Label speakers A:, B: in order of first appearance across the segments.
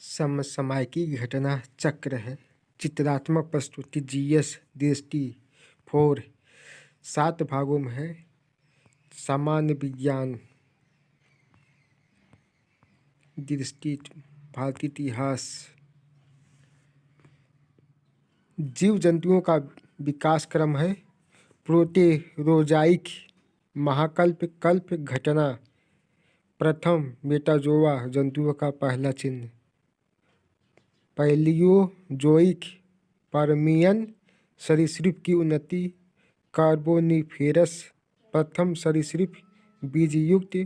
A: समसामयिकी घटना चक्र है। चित्रात्मक प्रस्तुति जीएस दृष्टि 4 7 भागों में है। सामान्य विज्ञान दृष्टि, भारतीय इतिहास, जीव जंतुओं का विकास क्रम है। प्रोटेरोजाइक, महाकल्प, कल्प घटना, प्रथम मेटाजोआ जंतुओं का पहला चिन्ह। पैलियोजोइक, पर्मियन सरीसृप की उन्नति। कार्बोनिफेरस, प्रथम सरीसृप बीजयुक्त।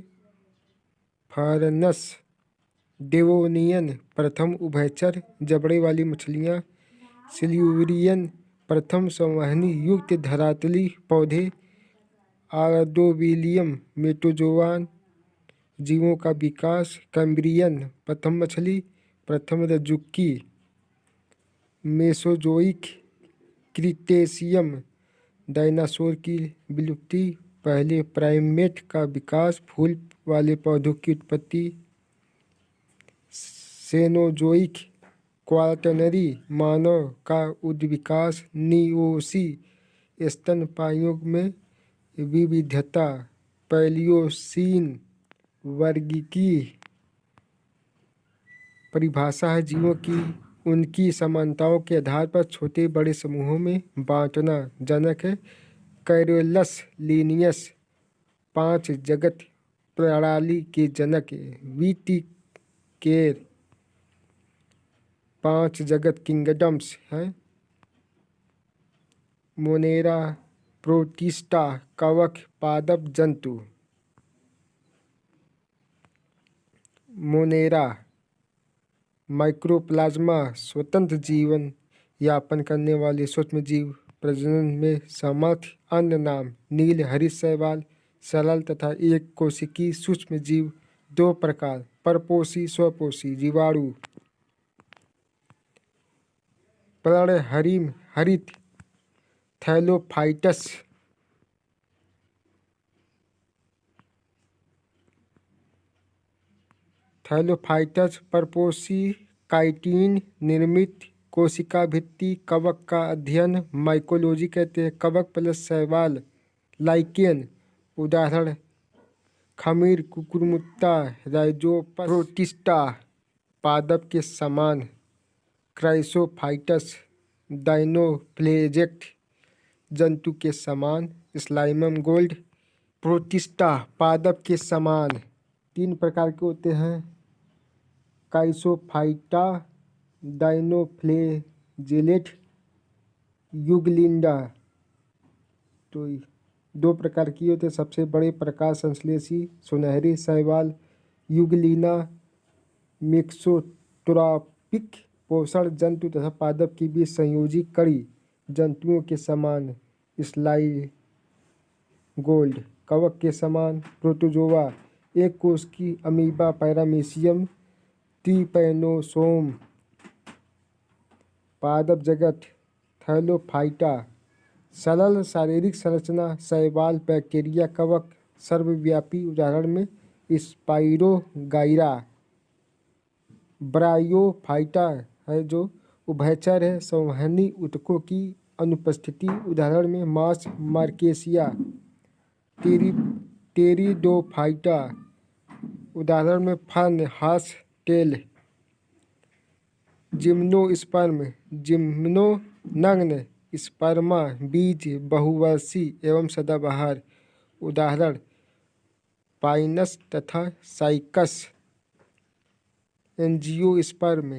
A: फरनस, डेवोनियन, प्रथम उभयचर जबड़े वाली मछलियाँ। सिल्यूरियन, प्रथम संवहनी युक्त धरातली पौधे। आर्डोविलियम, मेटोजोआन जीवों का विकास। कैम्ब्रियन, प्रथम मछली, प्रथम रज्जुकी। मेसोजोइक, क्रीटेशियम, डायनासोर की विलुप्ति। पहले प्राइमेट का विकास, फूल वाले पौधों की उत्पत्ति। सेनोजोइक, क्वाटरनरी, मानव का उद्विकास। निओसी, स्तनपायियों में विविधता। पैलियोसीन, वर्गीकी परिभाषा है जीवों की उनकी समानताओं के आधार पर छोटे बड़े समूहों में बांटना। जनक है कैरोलस लीनियस, 5 जगत प्रणाली के जनक। विटिकेर, 5 जगत किंगडम्स हैं। मोनेरा प्रोटिस्टा, कवक पादप जंतु। मोनेरा माइक्रोप्लाज्मा, स्वतंत्र जीवन यापन करने वाले सूक्ष्म जीव, प्रजनन में समर्थ। अन्य नाम नील हरित शैवाल, सरल तथा एक कोशिकीय सूक्ष्म जीव। 2 प्रकार, परपोषी, स्वपोषी। जीवाणु, पर्णहरित हरित थैलोफाइटस, परपोषी, काइटिन निर्मित कोशिका भित्ति। कवक का अध्ययन माइकोलॉजी कहते हैं। कवक प्लस शैवाल, लाइकेन। उदाहरण खमीर, कुकुरमुत्ता, राइजोपस। प्रोटिस्टा, पादप के समान। क्राइसोफाइटस, डायनोफ्लेजेक्ट जंतु के समान। स्लाइमम गोल्ड। प्रोटिस्टा, पादप के समान 3 प्रकार के होते हैं। काइसोफाइटा, डायनोफ्लेजेलेट, युगलिंडा। तो 2 प्रकार की होते हैं। सबसे बड़े प्रकार संश्लेषी सुनहरे शैवाल, युगलिना। मिक्सोट्रॉपिक, पोषण जंतु तथा पादप के बीच संयोजी कड़ी जंतुओं के समान। स्लाई गोल्ड, कवक के समान। प्रोटोजोआ, एक कोश की अमीबा। पैरामीशियम, ट्रिपैनोसोम। पादप जगत, थैलोफाइटा, सरल शारीरिक संरचना। शैवाल, बैक्टीरिया। कवक, सर्वव्यापी। उदाहरण में स्पाइरोगाइरा। ब्रायोफाइटा है जो उभयचर है। संवहनी ऊतकों की अनुपस्थिति। उदाहरण में मार्स मार्केसिया। टेरिडोफाइटा, उदाहरण में फर्न, हार्स टेल। जिम्नोस्पर्म, नग्न स्पर्मा, बीज बहुवर्षी एवं सदाबहार। उदाहरण पाइनस तथा साइकस। एंजियोस्पर्म,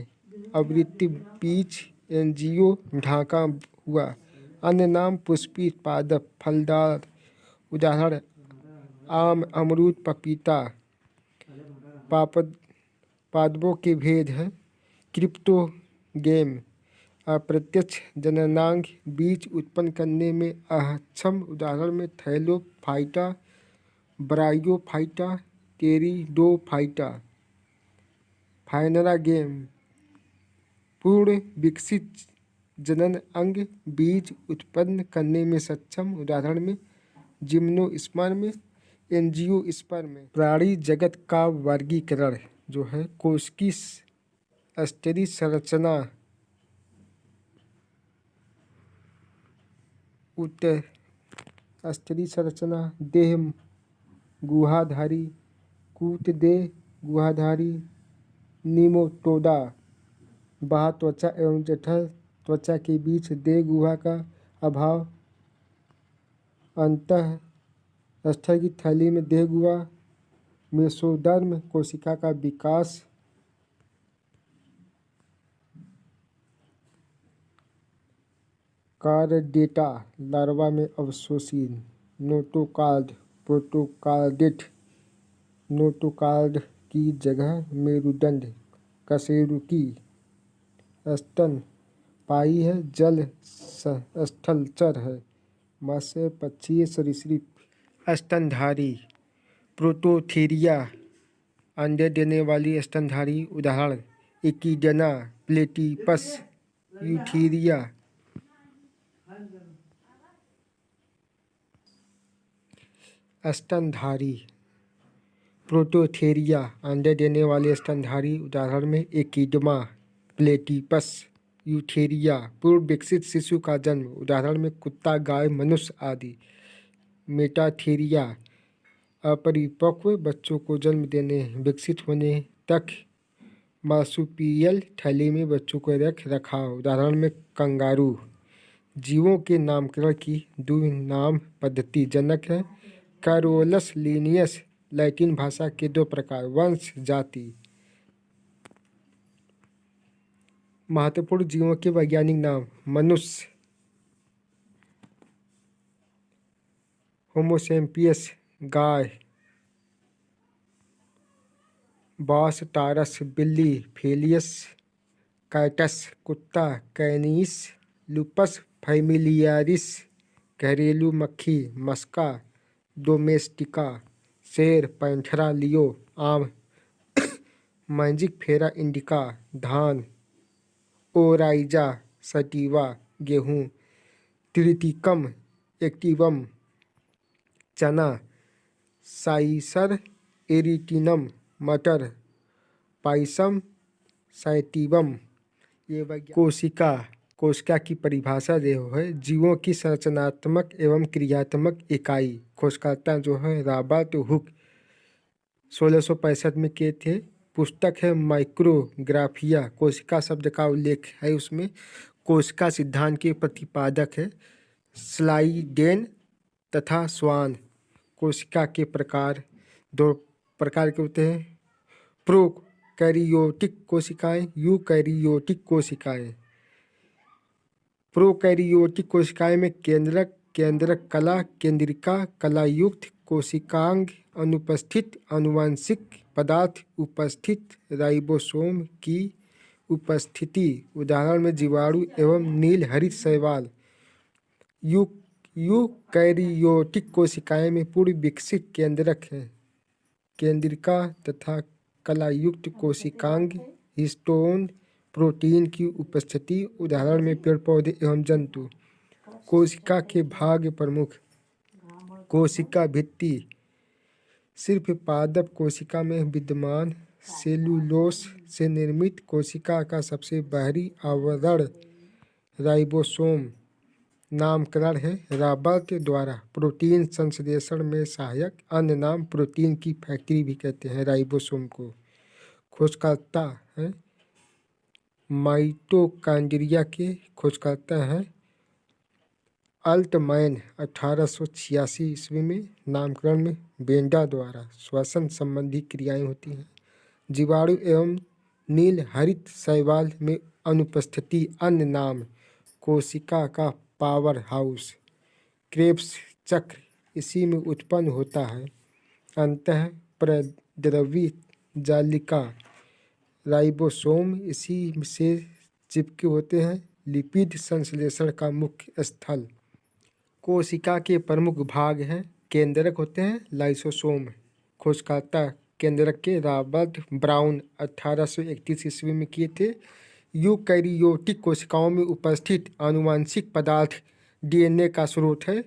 A: आवृत्ति बीज। एंजियो, ढांका हुआ। अन्य नाम पुष्पी पादप, फलदार। उदाहरण आम, अमरूद, पपीता। पादपों के भेद हैं। क्रिप्टोगेम, अप्रत्यक्ष जननांग, बीज उत्पन्न करने में अक्षम। उदाहरण में थैलोफाइटा, ब्रायोफाइटा, टेरिडोफाइटा। फाइनेरागेम, पूर्ण विकसित जनन अंग, बीज उत्पन्न करने में सक्षम। उदाहरण में जिम्नोस्पर्म, एंजियोस्पर्म। प्राणी जगत का वर्गीकरण जो है कोशिकीय स्तरीय संरचना स्तरीय संरचना देह गुहाधारी, कूट देह गुहाधारी, निमोटोडा, बाह्य त्वचा एवं जठर त्वचा के बीच देह गुहा का अभाव, अंतः स्थल की थैली में देह गुहा, मेसोडर्म कोशिका का विकास, कार्डेटा लार्वा में अवशोषी, नोटोकार्ड, प्रोटोकार्डेट, नोटोकार्ड की जगह मेरुदंड, कशेरुकी, स्तन पाई है, जल स्थलचर है, मत्स्य पक्षी सरीसृप, स्तनधारी, प्रोटोथेरिया, अंडे देने वाली स्तनधारी, उदाहरण इकिडना, प्लेटिपस, यूथेरिया। स्तनधारी प्रोटोथेरिया, अंडे देने वाले स्तनधारी, उदाहरण में एकिडमा, प्लेटिपस, यूथेरिया। पूर्व विकसित शिशु का जन्म, उदाहरण में कुत्ता, गाय, मनुष्य आदि। मेटाथेरिया, अपरिपक्व बच्चों को जन्म देने विकसित होने तक मार्सुपियल थैली में बच्चों को रख रखाव, उदाहरण में कंगारू। जीवों के नामकरण की द्विनाम पद्धति जनक है। कैरोलस लिनियस, लैटिन भाषा के 2 प्रकार, वंश जाति। महत्वपूर्ण जीवों के वैज्ञानिक नाम, मनुष्य होमोसेपियस गाय, बास टारस बिल्ली, फेलियस कैटस कुत्ता, कैनिस लुपस फैमिलियारिस घरेलू मक्खी, मस्का डोमेस्टिका, शेर पैंथेरा लियो, आम मैजिक फेरा इंडिका, धान ओराइजा सटिवा, गेहूँ त्रिटिकम एक्टिवम, चना साइसर एरिटिनम, मटर पाइसम सैटिवम। ये कोशिका की परिभाषा जो है, जीवों की संरचनात्मक एवं क्रियात्मक इकाई। खोजकर्ता जो है रॉबर्ट हुक 1665 में किए थे। पुस्तक है माइक्रोग्राफिया, कोशिका शब्द का उल्लेख है उसमें। कोशिका सिद्धांत के प्रतिपादक है स्लाइडेन तथा स्वान। कोशिका के प्रकार 2 प्रकार के होते हैं, प्रोकैरियोटिक कोशिकाएं, यूकैरियोटिक कोशिकाएं। प्रोकैरियोटिक कोशिकाएं में केंद्रक, केंद्रक कला, केंद्रिका कलायुक्त कोशिकांग अनुपस्थित, आनुवंशिक पदार्थ उपस्थित, राइबोसोम की उपस्थिति, उदाहरण में जीवाणु एवं नील हरित शैवाल। यूकैरियोटिक कोशिकाएं में पूर्व विकसित केंद्रक है, केंद्रिका तथा कलायुक्त कोशिकांग, हिस्टोन प्रोटीन की उपस्थिति, उदाहरण में पेड़ पौधे एवं जंतु। कोशिका के भाग प्रमुख, कोशिका भित्ति सिर्फ पादप कोशिका में विद्यमान सेलुलोस से निर्मित कोशिका का सबसे बाहरी आवरण राइबोसोम। नामकरण है रॉबर्ट द्वारा। प्रोटीन संश्लेषण में सहायक, अन्य नाम प्रोटीन की फैक्ट्री भी कहते हैं राइबोसोम को। खोजकर्ता है माइटोकॉन्ड्रिया के खोजकर्ता हैं अल्टमैन 1886 ईस्वी में। नामकरण में बेंडा द्वारा। श्वसन संबंधी क्रियाएं होती हैं। जीवाणु एवं नील हरित शैवाल में अनुपस्थिति, अन्य नाम कोशिका का पावर हाउस। क्रेब्स चक्र इसी में उत्पन्न होता है। अंतः प्रद्रवी जालिका राइबोसोम इसी से चिपके होते हैं। लिपिड संश्लेषण का मुख्य स्थल। कोशिका के प्रमुख भाग हैं, केंद्रक होते हैं लाइसोसोम। खोजकर्ता केंद्रक के रॉबर्ट ब्राउन 1831 ईस्वी में किए थे। यूकैरियोटिक कोशिकाओं में उपस्थित आनुवंशिक पदार्थ डीएनए का स्रोत है।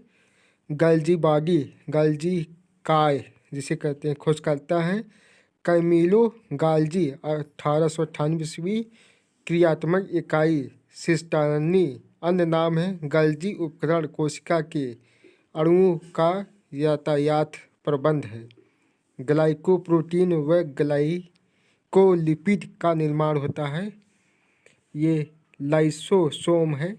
A: गल्जी बॉडी, गल्जी काय जिसे कहते हैं, खोजकर्ता हैं कैमिलो गाल्जी 1898 ईस्वी क्रियात्मक इकाई सिस्टर्नी। अन्य नाम है गाल्जी उपकरण कोशिका के अणुओं का यातायात प्रबंध है। ग्लाइकोप्रोटीन व ग्लाइकोलिपिड का निर्माण होता है। ये लाइसोसोम है।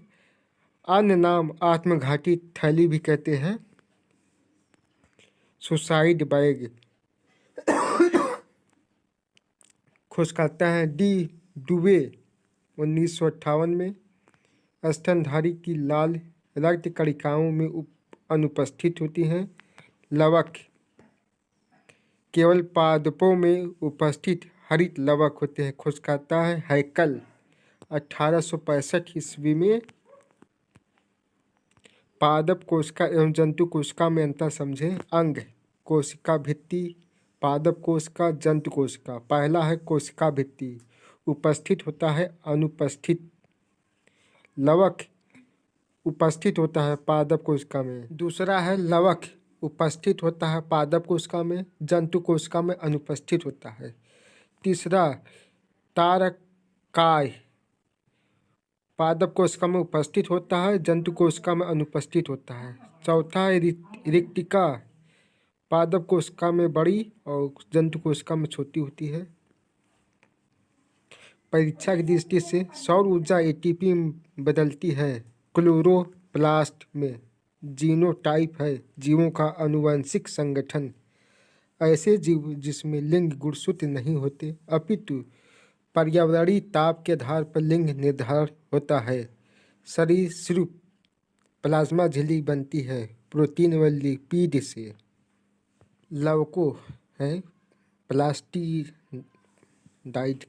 A: अन्य नाम आत्मघाती थैली भी कहते हैं। सुसाइड बैग खोज करता है डी डुबे 1958 में। स्तनधारी की लाल रक्त कणिकाओं में अनुपस्थित होती हैं। लवक केवल पादपों में उपस्थित हरित लवक होते हैं। खोज करता है हैकल 1865 ईस्वी में। पादप कोशिका एवं जंतु कोशिका में अंतर समझें। अंग कोशिका भित्ति, पादप कोशिका, जंतु कोशिका। पहला है कोशिका भित्ति, उपस्थित होता है अनुपस्थित। लवक उपस्थित होता है पादप कोशिका में। दूसरा है लवक उपस्थित होता है पादप कोशिका में, जंतु कोशिका में अनुपस्थित होता है। तीसरा तारकाय पादप कोशिका में उपस्थित होता है, जंतु कोशिका में अनुपस्थित होता है। चौथा है रिक्तिका, पादप कोशिका में बड़ी और जंतु कोशिका में छोटी होती है। परीक्षा की दृष्टि से सौर ऊर्जा एटीपी में बदलती है। क्लोरोप्लास्ट में जीनोटाइप है जीवों का आनुवंशिक संगठन। ऐसे जीव जिसमें लिंग गुणसूत्र नहीं होते, अपितु पर्यावरणीय ताप के आधार पर लिंग निर्धारण होता है। सरीसृप प्लाज्मा झिल्ली बनती है प्रोटीन व लिपिड से। लवकों है प्लास्टिडाइट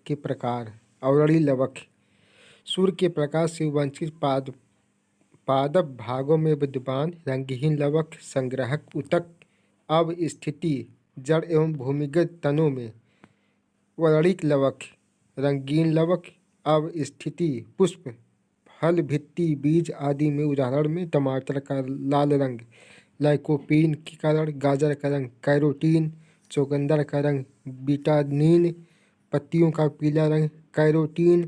A: के प्रकार। अवरणीय लवक सूर्य के प्रकाश से वंचित पादप भागों में विद्यमान रंगहीन लवक संग्राहक ऊतक अवस्थिति जड़ एवं भूमिगत तनों में। वर्णिक लवक रंगीन लवक अवस्थिति पुष्प, फल, भित्ति, बीज आदि में। उदाहरण में टमाटर का लाल रंग लाइकोपीन के कारण, गाजर का रंग कैरोटीन, चुकंदर का रंग बीटानिन, पत्तियों का पीला रंग कैरोटीन।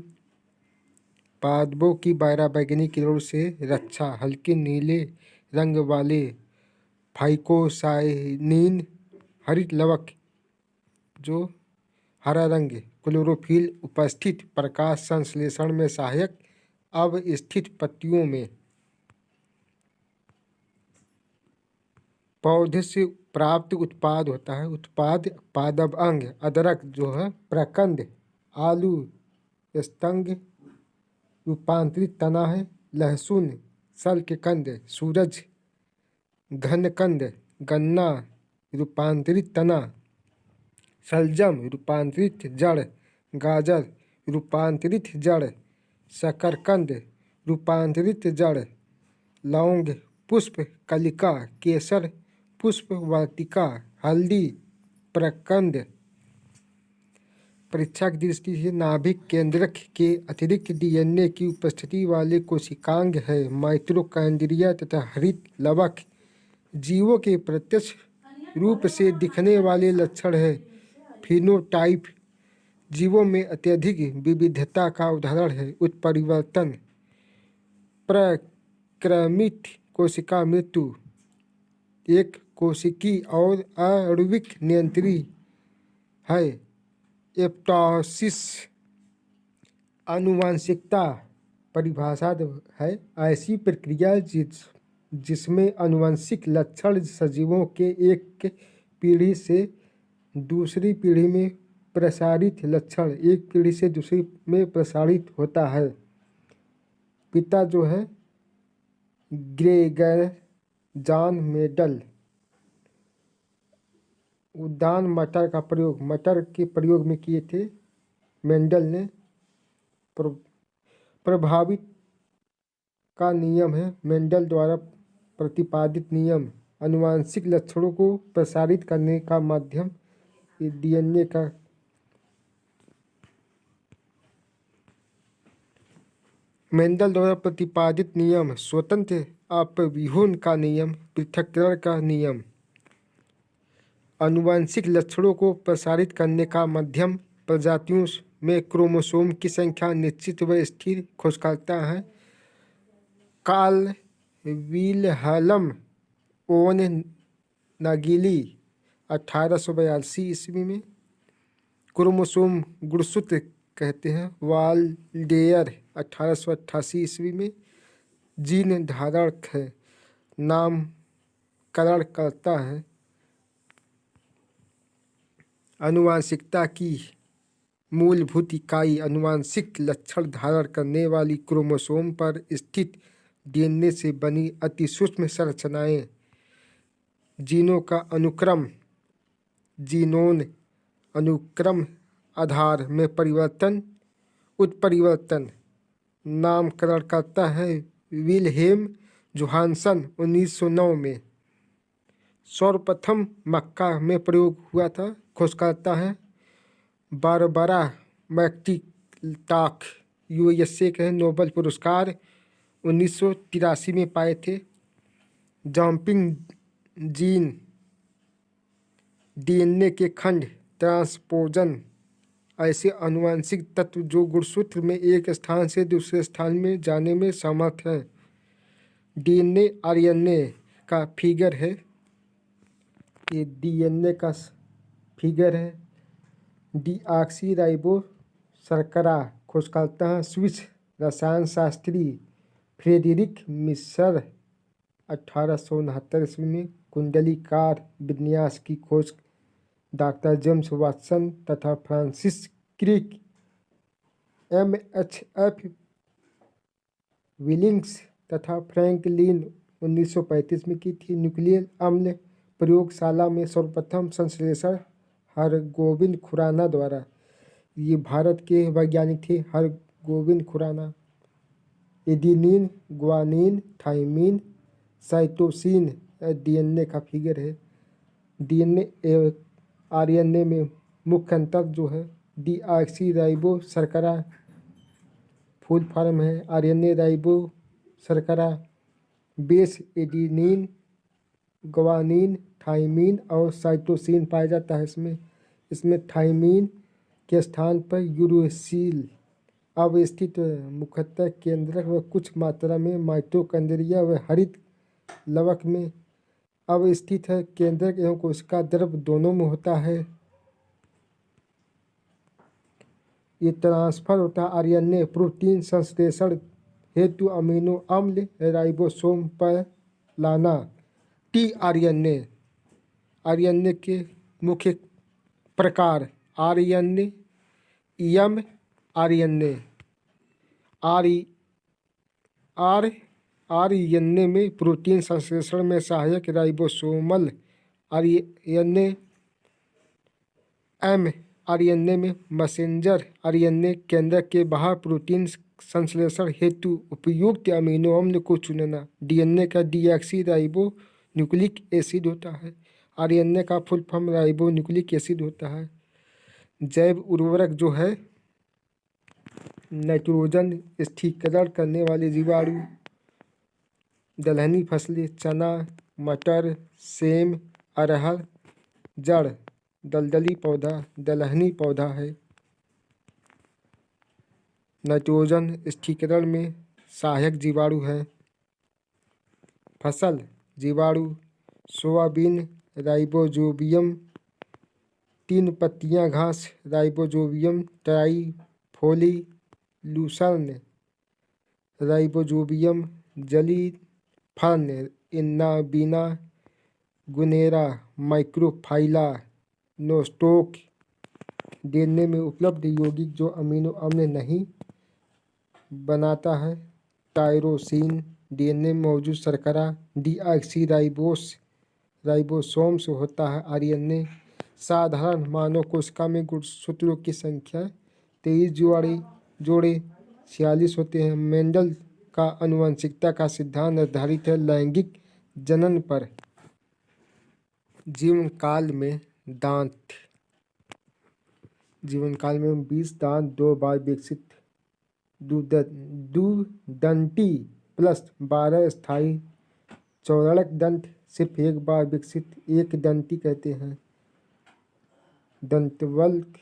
A: पादपों की बैगनी किरणों से रक्षा हल्के नीले रंग वाले फाइकोसाइनिन। हरित लवक जो हरा रंग क्लोरोफिल उपस्थित प्रकाश संश्लेषण में सहायक अवस्थित पत्तियों में। पौधे से प्राप्त उत्पाद होता है उत्पाद पादप अंग। अदरक जो है प्रकंद, आलू स्तंग रूपांतरित तना है। लहसुन सल के कंद, सूरज घन कंद, गन्ना रूपांतरित तना, शलजम रूपांतरित जड़, गाजर रूपांतरित जड़, शकरकंद रूपांतरित जड़, लौंग पुष्प कलिका, केसर पुष्प वाटिका, हल्दी प्रकंद। परीक्षा की दृष्टि से नाभिक केंद्रक के अतिरिक्त डीएनए की उपस्थिति वाले कोशिकांग है माइटोकॉन्ड्रिया तथा हरित लवक। जीवों के प्रत्यक्ष रूप से दिखने वाले लक्षण है फिनोटाइप। जीवों में अत्यधिक विविधता का उदाहरण है उत्परिवर्तन। प्रक्रमित कोशिका मृत्यु एक कोशिकी और आणविक नियंत्री है। एप्टोसिस आनुवंशिकता परिभाषा है ऐसी प्रक्रिया जिसमें आनुवंशिक लक्षण सजीवों के एक पीढ़ी से दूसरी पीढ़ी में प्रसारित लक्षण एक पीढ़ी से दूसरी में प्रसारित होता है। पिता जो है ग्रेगर जॉन मेंडल। उद्यान मटर का प्रयोग मटर के प्रयोग में किए थे मेंडल ने। प्रभावित का नियम है मेंडल द्वारा प्रतिपादित नियम। आनुवंशिक लक्षणों को प्रसारित करने का माध्यम डीएनए का। मेंडल द्वारा प्रतिपादित नियम स्वतंत्र अपव्यूहन का नियम, पृथक्करण का नियम। आनुवंशिक लक्षणों को प्रसारित करने का माध्यम प्रजातियों में क्रोमोसोम की संख्या निश्चित व स्थिर खोजकर्ता है कार्ल विल्हल्म ओवन नागिली 1882 ईस्वी में, क्रोमोसोम गुणसूत्र कहते हैं वाल्डेयर 1888 ईस्वी में, जीन धारक है नामकरण करता है। आनुवांशिकता की मूलभूत इकाई आनुवांशिक लक्षण धारण करने वाली क्रोमोसोम पर स्थित डीएनए से बनी अति सूक्ष्म संरचनाएं, जीनों का अनुक्रम, जीनोम अनुक्रम आधार में परिवर्तन, उत्परिवर्तन। नामकरण करता है विल्हेम जोहानसन 1909 में। सर्वप्रथम मक्का में प्रयोग हुआ था। खोजकर्ता है बारबरा मैकक्लिंटॉक, यूएसए के नोबेल पुरस्कार 1983 में पाए थे। जंपिंग जीन, डीएनए के खंड, ट्रांसपोजन ऐसे आनुवंशिक तत्व जो गुणसूत्र में एक स्थान से दूसरे स्थान में जाने में समर्थ हैं। डीएनए आरएनए का फिगर है, ये डीएनए का फिगर है। डीऑक्सीराइबो शर्करा खोजकर्ता है स्विस रसायन शास्त्री फ्रेडरिक मिशर 1869 ईस्वी में। कुंडलीकार विन्यास की खोज डॉक्टर जेम्स वाटसन तथा फ्रांसिस क्रिक MHF विलिंग्स तथा फ्रैंकलिन 1935 में की थी। न्यूक्लियर अम्ल प्रयोगशाला में सर्वप्रथम संश्लेषण हरगोविंद खुराना द्वारा। ये भारत के वैज्ञानिक थे Hargobind Khorana. Adenine, guanine, thymine, cytosine DNA का फिगर है। डीएनए एवं आरएनए में मुख्य अंतर जो है डीऑक्सीराइबो शर्करा फुल फॉर्म है। आरएनए राइबो शर्करा बेस एडिनिन, ग्वानिन, थाइमिन और साइटोसिन पाया जाता है। इसमें थाइमिन के स्थान पर यूरेसिल अवस्थित मुख्यतः केंद्रक व कुछ मात्रा में माइटोकॉन्ड्रिया व हरित लवक में अवस्थित है। केंद्रक एवं कोशिका द्रव दोनों में होता है। ये ट्रांसफर होता है आरएनए प्रोटीन संश्लेषण हेतु अमीनो अम्ल राइबोसोम पर लाना। टीआरएनए, आरएनए के मुख्य प्रकार आरएनए, एम आरएनए। आरएनए में प्रोटीन संश्लेषण में सहायक राइबोसोमल आरएनए, एम आरएनए में मैसेंजर आरएनए। केंद्रक के बाहर प्रोटीन संश्लेषण हेतु उपयुक्त अमीनो अम्ल को चुनना। डीएनए का डीऑक्सी राइबो न्यूक्लिक एसिड होता है। आरएनए का full form ribo nucleic acid होता है। जैव उर्वरक जो है नाइट्रोजन स्थिरीकरण करने वाले जीवाणु, दलहनी फसलें, चना, मटर, सेम, अरहर, जड़, दलदली पौधा, दलहनी पौधा है। नाइट्रोजन स्थिरीकरण में सहायक जीवाणु है। फसल जीवाणु सोयाबीन राइबोजोबियम, 3 पत्तियां घास राइबोजोबियम, ट्राइफोली लूसर्न राइबोजोबियम, जली फर्न इन्नाबीना, गुनेरा माइक्रोफाइला, नोस्टोक। डीएनए में उपलब्ध यौगिक जो अमीनो अम्ल नहीं बनाता है टायरोसिन। डीएनए में मौजूद शर्करा डीऑक्सीराइबोस राइबोसोम्स होता है। आरएनए साधारण मानव कोशिका में गुणसूत्रों की संख्या 23 जोड़े 46 होते हैं। मेंडल का आनुवंशिकता का सिद्धांत निर्धारित है लैंगिक जनन पर। जीवन काल में दांत, जीवन काल में 20 दांत 2 बार विकसित, दुदंती प्लस 12 स्थायी, चौड़क दंत सिर्फ एक बार विकसित, एक दंती कहते हैं। दंतवल्क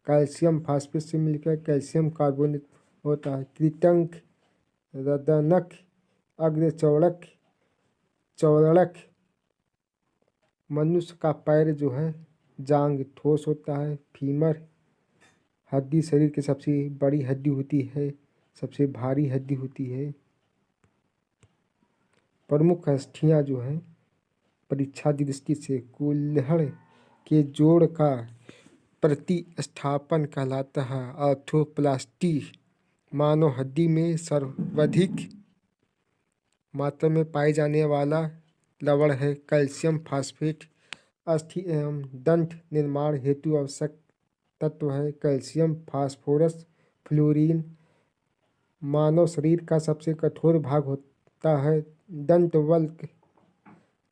A: कैल्शियम फास्फेट से मिलकर कैल्शियम कार्बोनेट होता है। कृंतक, रदनक, अग्रचौड़क, चौड़क। मनुष्य का पैर जो है जांग ठोस होता है। फीमर हड्डी शरीर की सबसे बड़ी हड्डी होती है, सबसे भारी हड्डी होती है। प्रमुख हस्तियाँ जो है परीक्षा दृष्टि से कूल्हड़ के जोड़ का प्रतिस्थापन कहलाता है। आर्थोप्लास्टी मानव हड्डी में सर्वाधिक मात्रा में पाए जाने वाला लवण है। कैल्शियम फास्फेट अस्थि एवं दंत निर्माण हेतु आवश्यक तत्व है। कैल्शियम, फास्फोरस, फ्लोरीन मानव शरीर का सबसे कठोर भाग होता है। दंतवल्क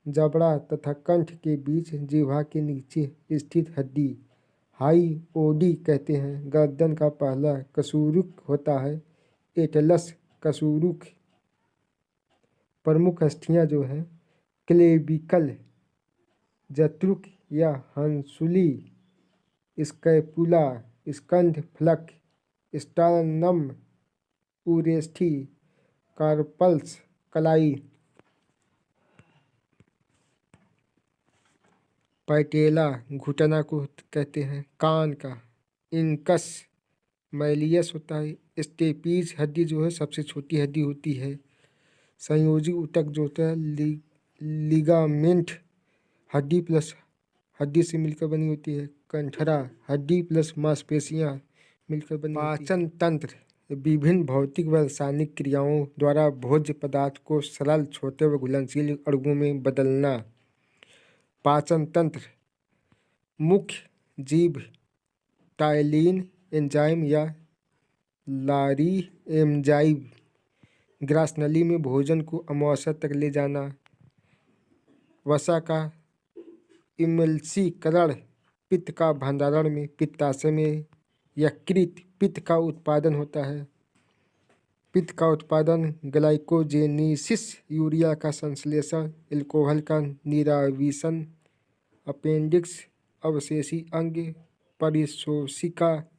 A: जबड़ा तथा कंठ के बीच जिह्वा के नीचे स्थित हड्डी हाईओडी कहते हैं। गर्दन का पहला कशेरुक होता है, एटलस कशेरुक। प्रमुख हस्तियाँ जो है क्लेविकल, जत्रुक या हंसुली, स्कैपुला, स्कंध फलक, स्टार्नम, उरेस्थी, कार्पल्स, कलाई। पैटेला घुटना को कहते हैं। कान का इंकस मैलियस होता है। स्टेपीज हड्डी जो है सबसे छोटी हड्डी होती है। संयोजी ऊतक जो होता है लिगामेंट हड्डी प्लस हड्डी से मिलकर बनी होती है। कंठरा हड्डी प्लस मांसपेशियां मिलकर बनी होती है। पाचन तंत्र विभिन्न भौतिक व रासायनिक क्रियाओं द्वारा भोज्य पदार्थ को सरल, छोटे व घुलनशील अणुओं में बदलना। पाचन तंत्र मुख्य जीव टाइलिन एंजाइम या लारी एंजाइम, ग्रासनली में भोजन को अमाशय तक ले जाना। वसा का इमल्सीकरण, पित्त का भंडारण में पित्ताशय में यकृत पित्त का उत्पादन होता है। पित्त का उत्पादन ग्लाइकोजेनेसिस, यूरिया का संश्लेषण, अल्कोहल का निरावीशन, अपेंडिक्स, अवशेषी अंग, परिशोषिका,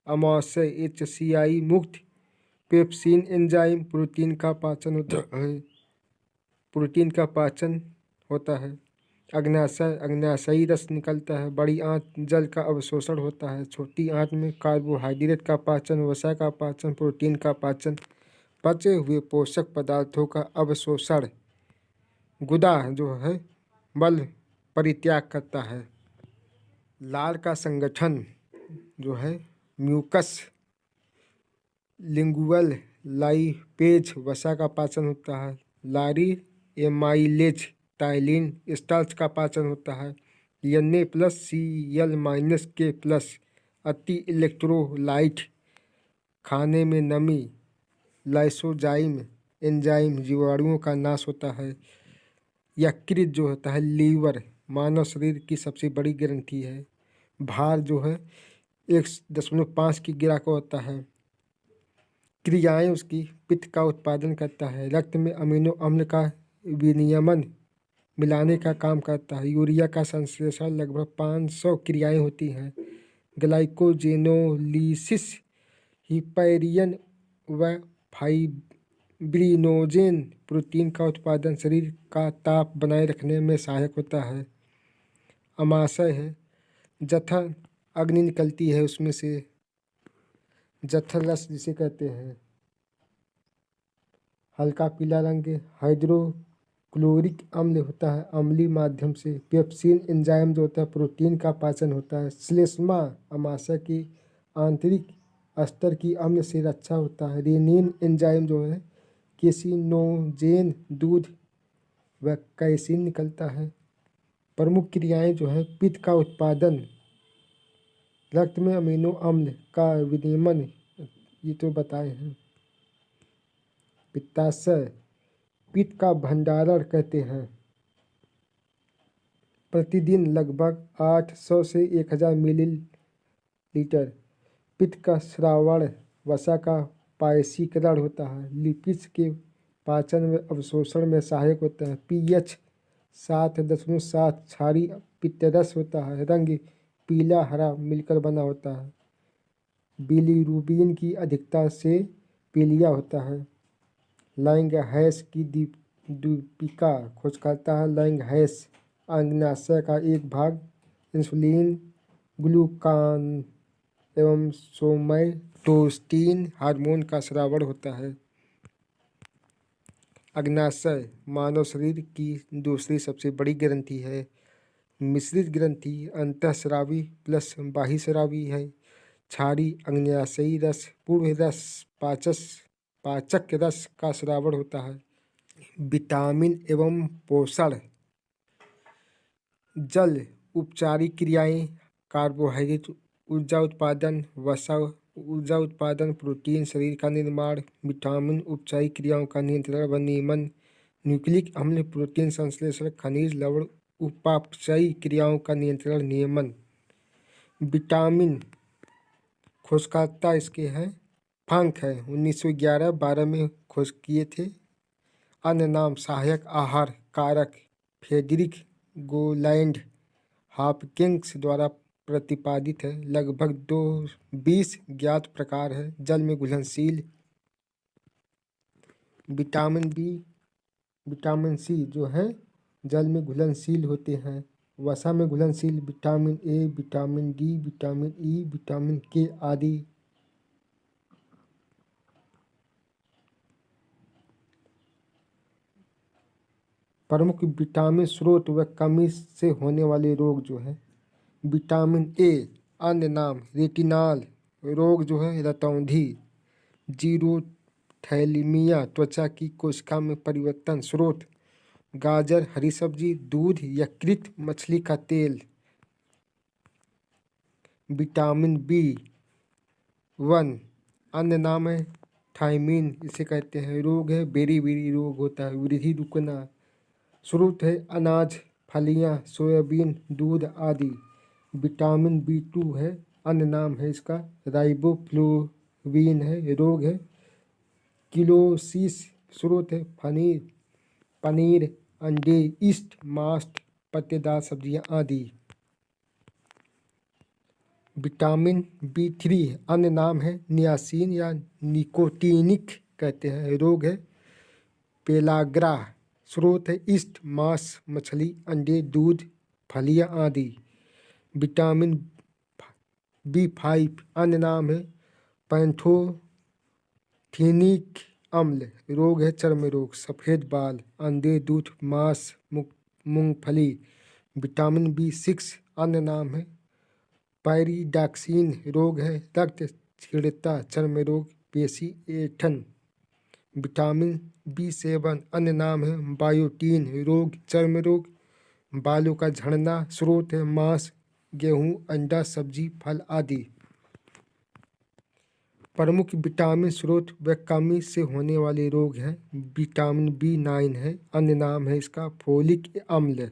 A: अमाशय, HCI मुक्त, पेप्सिन एंजाइम, प्रोटीन का पाचन होता है। अग्न्याशय, अग्न्याशयी रस निकलता है। बड़ी आंत जल का अवशोषण होता है। छोटी आंत में कार्बोहाइड्रेट का पाचन, वसा का पाचन, प्रोटीन का पाचन, पचे हुए पोषक पदार्थों का अवशोषण। गुदा जो है मल परित्याग करता है। लार का संगठन जो है म्यूकस, लिंगुअल लाइपेज, वसा का पाचन होता है। लारी एमाइलेज, टाइलिन, स्टार्च का पाचन होता है। Na+Cl-K+, अति इलेक्ट्रोलाइट, खाने में नमी, लाइसोजाइम एंजाइम, जीवाणुओं का नाश होता है। यकृत जो होता है लीवर, मानव शरीर की सबसे बड़ी ग्रंथि है। भार जो है 1.5 की गिरा का होता है। क्रियाएं उसकी पित्त का उत्पादन करता है। रक्त में अमीनो अम्ल का विनियमन मिलाने का काम करता है। यूरिया का संश्लेषण लगभग 500 क्रियाएं होती हैं। ग्लाइकोजेनोलिसिस, हिपैरियन व फाइब्रिनोजेन, प्रोटीन का उत्पादन, शरीर का ताप बनाए रखने में सहायक होता है। अमाशय है, जठर अग्नि निकलती है उसमें से, जठर रस जिसे कहते हैं। हल्का पीला रंग हाइड्रोक्लोरिक अम्ल होता है अम्लीय माध्यम से। पेप्सिन एंजाइम जो होता है प्रोटीन का पाचन होता है। श्लेष्मा अमाशय की आंतरिक स्तर की अम्ल से रक्षा होता है। रेनिन एंजाइम जो है केसिनोजेन, दूध व कैसीन निकलता है। प्रमुख क्रियाएं जो है पित्त का उत्पादन, रक्त में अमीनो अम्ल का विनियमन, ये तो बताए हैं। पित्ताशय पित्त का भंडारण कहते हैं। प्रतिदिन लगभग 800 से 1000 मिलीलीटर पित्त का स्रावण, वसा का पायसीकरण होता है। लिपिड्स के पाचन व अवशोषण में सहायक होता है। pH 7.7 क्षारीय पित्तरस होता है। रंग पीला हरा मिलकर बना होता है। बिलीरुबिन की अधिकता से पीलिया होता है। लैंगहैंस की दीपिका खोज करता है। लैंगहैंस अग्न्याशय का एक भाग इंसुलिन, ग्लूकान एवं सोमैटोस्टिन हार्मोन का स्रावण होता है। अग्न्याशय मानव शरीर की दूसरी सबसे बड़ी ग्रंथि है। मिश्रित ग्रंथि अंतःस्रावी प्लस बाह्यस्रावी है। क्षारी अग्न्याशयी रस पूर्व रस पाचक रस का स्रावण होता है। विटामिन एवं पोषण, जल उपचारिक क्रियाएं, कार्बोहाइड्रेट ऊर्जा उत्पादन, वसा ऊर्जा उत्पादन, प्रोटीन शरीर का निर्माण, विटामिन उपचारिक क्रियाओं का नियंत्रण व नियमन, न्यूक्लिक अम्ल प्रोटीन संश्लेषण, खनिज लवण उपापचयी क्रियाओं का नियंत्रण नियमन। विटामिन खोजकर्ता इसके हैं फंक है, 1911-12 में खोज किए थे। अन्य नाम सहायक आहार कारक फ्रेडरिक गोलैंड हॉपकिंस द्वारा प्रतिपादित है। लगभग 20 ज्ञात प्रकार है। जल में घुलनशील विटामिन बी, विटामिन सी जो है जल में घुलनशील होते हैं। वसा में घुलनशील vitamin A, vitamin D, vitamin E, vitamin के आदि। प्रमुख विटामिन स्रोत व कमी से होने वाले रोग जो है, विटामिन ए अन्य नाम रेटिनॉल रोग जो है, रतौंधी, जीरोथैलेमिया, त्वचा की कोशिका में परिवर्तन। स्रोत गाजर, हरी सब्जी, दूध, यकृत, मछली का तेल। विटामिन B1 अन्य नाम है थायमीन, इसे कहते हैं। रोग है बेरी रोग होता है, वृद्धि रुकना। स्रोत है अनाज, फलियां, सोयाबीन, दूध आदि। विटामिन B2 है, अन्य नाम है इसका राइबोफ्लोविन है। रोग है किलोसिस। स्रोत है पनीर, अंडे, ईस्ट, मांस, पत्तेदार सब्जियां आदि। विटामिन B3 अन्य नाम है नियासिन या निकोटीनिक कहते हैं। रोग है पेलाग्रा। स्रोत है ईस्ट, मांस, मछली, अंडे, दूध, फलियां आदि। विटामिन B5 अन्य नाम है पैंथोथेनिक अम्ल। रोग है चर्म रोग, सफ़ेद बाल, अंडे, दूध, मांस, मूंगफली। विटामिन B6 अन्य नाम है पायरिडॉक्सिन। रोग है रक्त क्षीणता, चर्म रोग, पेशी ऐंठन। विटामिन B7 अन्य नाम है बायोटीन। रोग चर्म रोग, बालों का झड़ना। स्रोत है मांस, गेहूं, अंडा, सब्जी, फल आदि। प्रमुख विटामिन स्रोत व कमी से होने वाले रोग हैं। विटामिन B9 है, अन्य नाम है इसका फोलिक अम्ल।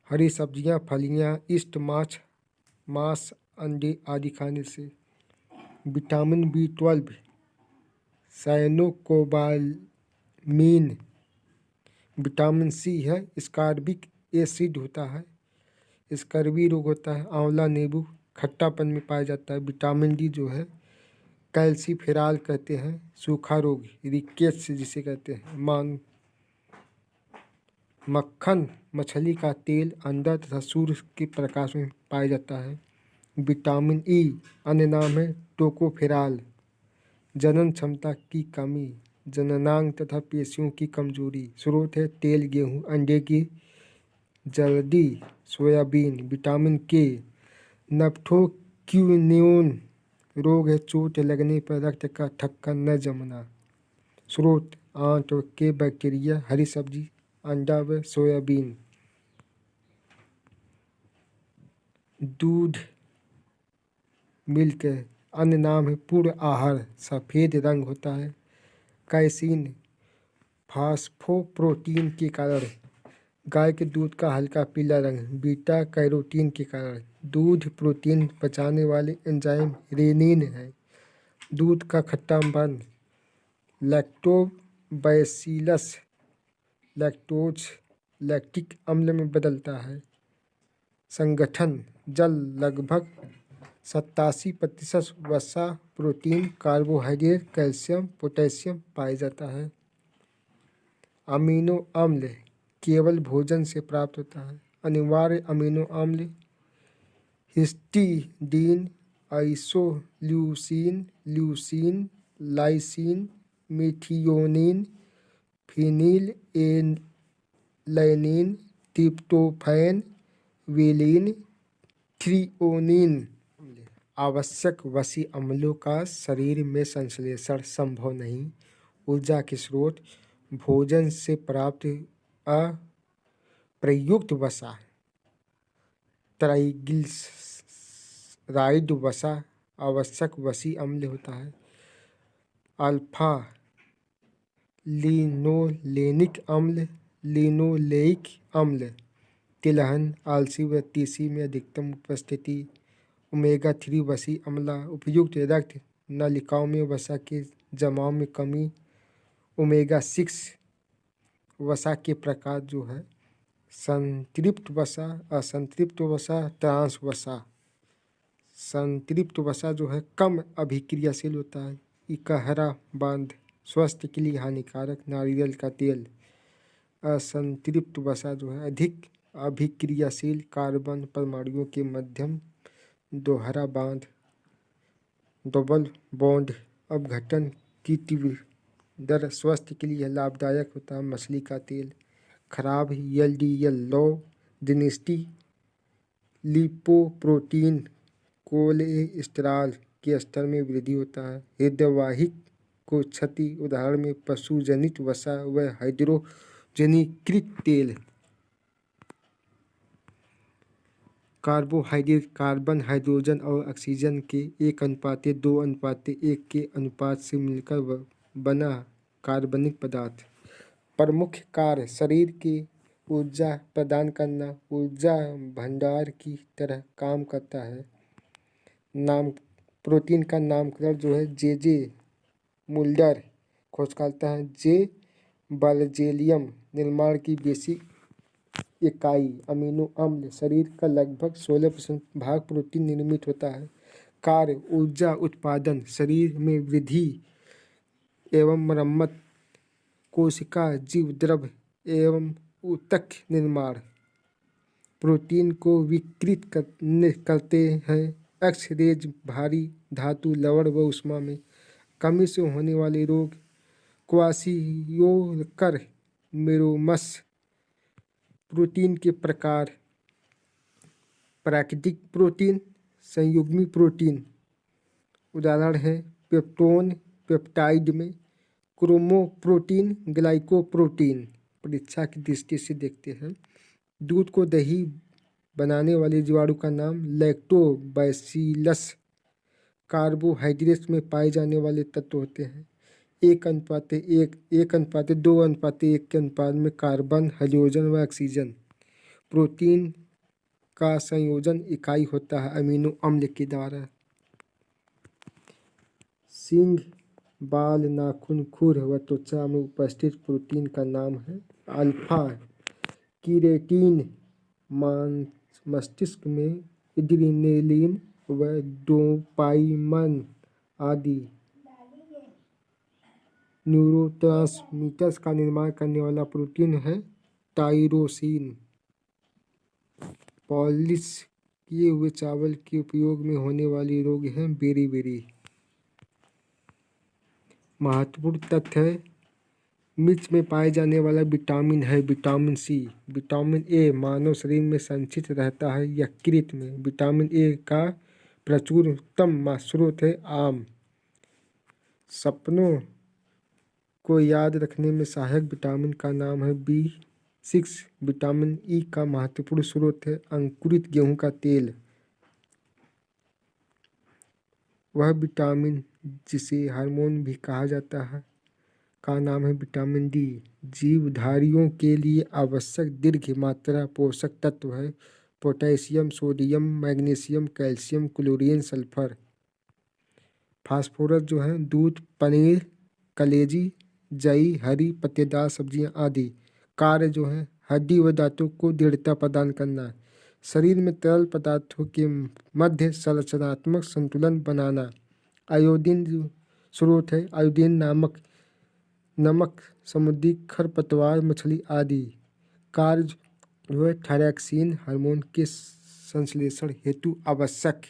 A: हरी सब्जियां, फलियां, ईस्ट, मांस, अंडे आदि खाने से। Vitamin B12 साइनोकोबालमीन। विटामिन C है स्कारबिक एसिड होता है, स्कर्वी रोग होता है। आंवला, नींबू खट्टापन में पाया जाता है। विटामिन D जो है कैल्सीफेरॉल कहते हैं, सूखा रोग, रिकेट्स जिसे कहते हैं। मक्खन, मछली का तेल, अंडा तथा सूर्य के प्रकाश में पाया जाता है। विटामिन E अन्य नाम है टोकोफेरॉल। जनन क्षमता की कमी, जननांग तथा पेशियों की कमजोरी। स्रोत है तेल, गेहूं, अंडे की जल्दी, सोयाबीन। Vitamin K नफ्थोक्विनोन। रोग है चोट लगने पर रक्त का थक्का न जमना। स्रोत आंत के बैक्टीरिया, हरी सब्जी, अंडा व सोयाबीन। दूध मिल्क अन्य नाम है पूर्ण आहार, सफ़ेद रंग होता है। कैसीन फास्फोप्रोटीन के कारण, गाय के दूध का हल्का पीला रंग, बीटा कैरोटीन के कारण। दूध प्रोटीन पचाने वाले एंजाइम रेनिन है। दूध का खट्टापन, लैक्टोबैसिलस लैक्टोज लैक्टिक अम्ल में बदलता है। संगठन जल लगभग 87% वसा, प्रोटीन, कार्बोहाइड्रेट, कैल्शियम, पोटेशियम पाया जाता है। अमीनो अम्ल केवल भोजन से प्राप्त होता है। अनिवार्य अमीनो अम्ल histidine, isoleucine, leucine, lysine, methionine, phenylalanine, tryptophan, valine, threonine. आवश्यक वसी अम्लों का शरीर में संश्लेषण संभव नहीं। ऊर्जा के स्रोत भोजन से प्राप्त अप्रयुक्त वसा, ट्राइग्लिसराइड वसा आवश्यक वसी अम्ल होता है। अल्फा लिनोलेनिक अम्ल, लिनोलेइक अम्ल तिलहन, आलसी व तीसी में अधिकतम उपस्थिति। ओमेगा 3 वसी अम्ल उपयुक्त रक्त नलिकाओं में वसा के जमाव में कमी। ओमेगा 6 वसा के प्रकार जो है संतृप्त वसा, असंतृप्त वसा, ट्रांस वसा। संतृप्त वसा जो है कम अभिक्रियाशील होता है। इकहरा बांध स्वास्थ्य के लिए हानिकारक नारियल का तेल। असंतृप्त वसा जो है अधिक अभिक्रियाशील कार्बन परमाणुओं के मध्यम दोहरा बांध डबल बॉन्ड अपघटन की तीव्र दर स्वास्थ्य के लिए लाभदायक होता है। मछली का तेल। खराब LDL low density lipoprotein cholesterol के स्तर में वृद्धि होता है। हृदयवाहिक को क्षति उदाहरण में पशुजनित वसा व हाइड्रोजनीकृत तेल। कार्बोहाइड्रेट कार्बन, हाइड्रोजन और ऑक्सीजन के 1:2:1 के अनुपात से मिलकर बना कार्बनिक पदार्थ। प्रमुख कार्य शरीर के ऊर्जा प्रदान करना, ऊर्जा भंडार की तरह काम करता है। प्रोटीन का नामकरण जो है जे मुल्डर खोज करता है। जे बर्जेलियम निर्माण की बेसिक इकाई। अमीनो अम्ल शरीर का लगभग 16% भाग प्रोटीन निर्मित होता है। कार्य ऊर्जा उत्पादन, शरीर में वृद्धि एवं मरम्मत, कोशिका जीवद्रव्य एवं ऊतक निर्माण। प्रोटीन को विकृत करते हैं एक्स रेज, भारी धातु, लवण व उष्मा में। कमी से होने वाले रोग क्वाशियोकर मेरोमस। प्रोटीन के प्रकार प्राकृतिक प्रोटीन, संयुग्मी प्रोटीन उदाहरण है पेप्टोन, पेप्टाइड में क्रोमोप्रोटीन, ग्लाइकोप्रोटीन। परीक्षा की दृष्टि से देखते हैं। दूध को दही बनाने वाले जीवाणु का नाम लैक्टोबैसिलस। कार्बोहाइड्रेट्स में पाए जाने वाले तत्व होते हैं 1:1, 1:2:1 के अनुपात में कार्बन, हाइड्रोजन व ऑक्सीजन। प्रोटीन का संयोजन इकाई होता है अमीनो अम्ल के द्वारा। सींग, बाल, नाखून, खुर व त्वचा में उपस्थित प्रोटीन का नाम है अल्फा कीरेटिन। मस्तिष्क में एड्रेनलिन व डोपामिन आदि न्यूरोट्रांसमीटर्स का निर्माण करने वाला प्रोटीन है टाइरोसिन। पॉलिश किए हुए चावल के उपयोग में होने वाली रोग हैं बेरी। महत्वपूर्ण तथ्य है मिर्च में पाए जाने वाला विटामिन है विटामिन सी। विटामिन ए मानव शरीर में संचित रहता है यकृत में। विटामिन ए का प्रचुरतम स्रोत है आम। सपनों को याद रखने में सहायक विटामिन का नाम है B6। विटामिन ई का महत्वपूर्ण स्रोत है अंकुरित गेहूं का तेल। वह विटामिन जिसे हार्मोन भी कहा जाता है का नाम है विटामिन डी। जीवधारियों के लिए आवश्यक दीर्घ मात्रा पोषक तत्व है potassium, sodium, magnesium, calcium, chlorine, sulphur. Phosphorus जो है दूध, पनीर, कलेजी, जई, हरी पत्तेदार सब्जियां आदि। कार्य जो है हड्डी व दांतों को दृढ़ता प्रदान करना। शरीर में तरल पदार्थों के मध्य संरचनात्मक संतुलन बनाना। आयोडीन जो स्रोत है, आयोडीन नामक नमक समुद्री खरपतवार मछली आदि कार्य जो है थायरॉक्सिन हार्मोन के संश्लेषण हेतु आवश्यक